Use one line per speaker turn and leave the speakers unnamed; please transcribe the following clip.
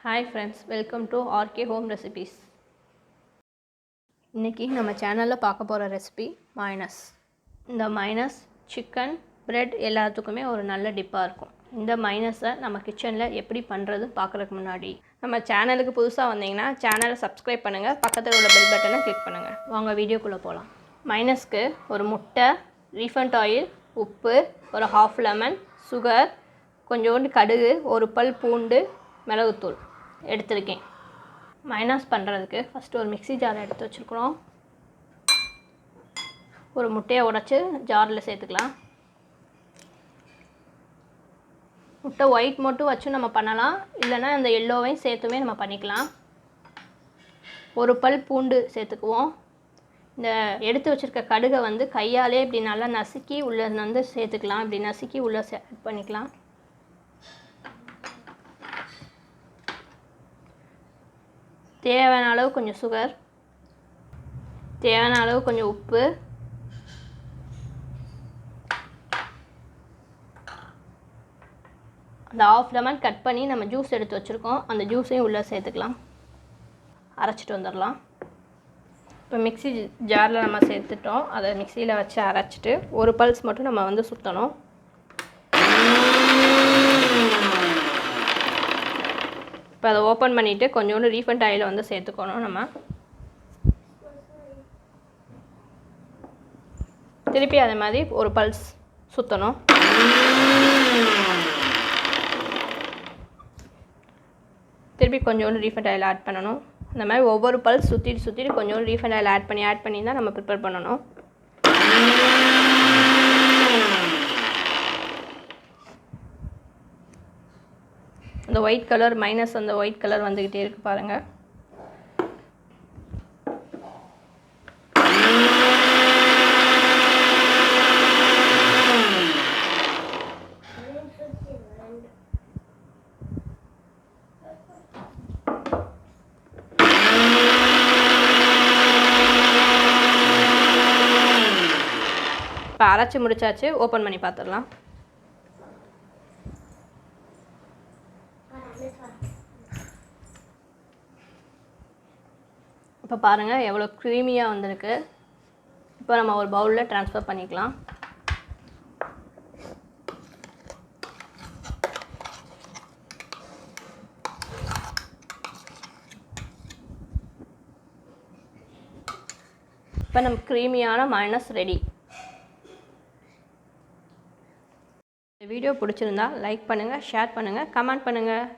Hi friends, welcome to RK Home Recipes. இன்னைக்கு நம்ம சேனல்ல பார்க்க போற ரெசிபி mayonnaise. இந்த mayonnaise chicken, bread எல்லாத்துக்குமே ஒரு நல்ல டிப்பா இருக்கும். இந்த mayonnaise நம்ம கிச்சன்ல எப்படி பண்றது பார்க்கிறதுக்கு முன்னாடி நம்ம சேனலுக்கு புதுசா வந்தீங்கன்னா சேனலை subscribe பண்ணுங்க, பக்கத்துல உள்ள பெல் பட்டனை கிளிக் பண்ணுங்க. வாங்க வீடியோக்குள்ள போலாம். mayonnaise-க்கு ஒரு முட்டை, refined oil, உப்பு, ஒரு half lemon, sugar, கொஞ்சோண்டு கடுகு, ஒரு பல் பூண்டு, மிளகுத்தூள் எடுத்துருக்கேன். mayonnaise பண்ணுறதுக்கு ஃபஸ்ட்டு ஒரு மிக்ஸி ஜார் எடுத்து வச்சுருக்கிறோம். ஒரு முட்டையை உடைச்சி ஜாரில் சேர்த்துக்கலாம். முட்டை ஒயிட் மட்டும் வச்சு நம்ம பண்ணலாம், இல்லைன்னா அந்த எல்லோவையும் சேர்த்துமே நம்ம பண்ணிக்கலாம். ஒரு பல் பூண்டு சேர்த்துக்குவோம். இந்த எடுத்து வச்சுருக்க கடுகை வந்து கையாலே இப்படி நல்லா நசுக்கி உள்ளே வந்து சேர்த்துக்கலாம். இப்படி நசுக்கி உள்ளே ஆட் பண்ணிக்கலாம். தேவையான அளவு கொஞ்சம் சுகர், தேவையான அளவு கொஞ்சம் உப்பு, அந்த ஆஃப் லெமன் கட் பண்ணி நம்ம ஜூஸ் எடுத்து வச்சுருக்கோம், அந்த ஜூஸையும் உள்ளே சேர்த்துக்கலாம். அரைச்சிட்டு வந்துடலாம். இப்போ மிக்ஸி ஜாரில் நம்ம சேர்த்துட்டோம், அதை மிக்சியில் வச்சு அரைச்சிட்டு ஒரு பல்ஸ் மட்டும் நம்ம வந்து சுற்றணும். இப்போ அதை ஓப்பன் பண்ணிவிட்டு கொஞ்சோண்டு ரீஃபண்ட் ஆயிலை வந்து சேர்த்துக்கணும். நம்ம திருப்பி அதே மாதிரி ஒரு பல்ஸ் சுற்றணும். திருப்பி கொஞ்சோண்டு ரீஃபண்ட் ஆயில் ஆட் பண்ணணும். இந்த மாதிரி ஒவ்வொரு பல்ஸ் சுற்றிட்டு கொஞ்சோண்டு ரீஃபண்ட் ஆயில் ஆட் பண்ணி தான் நம்ம ப்ரிப்பேர் பண்ணணும். அந்த ஒயிட் கலர் மைனஸ் அந்த ஒயிட் கலர் வந்துக்கிட்டே இருக்குது பாருங்கள். இப்போ அரைச்சி முடிச்சாச்சு, ஓப்பன் பண்ணி பார்த்துடலாம். இப்போ பாருங்கள் எவ்வளோ க்ரீமியாக வந்திருக்கு. இப்போ நம்ம ஒரு பவுலில் ட்ரான்ஸ்ஃபர் பண்ணிக்கலாம். இப்போ நம்ம க்ரீமியான mayonnaise ரெடி. இந்த வீடியோ பிடிச்சிருந்தா லைக் பண்ணுங்கள், ஷேர் பண்ணுங்கள், கமெண்ட் பண்ணுங்கள்.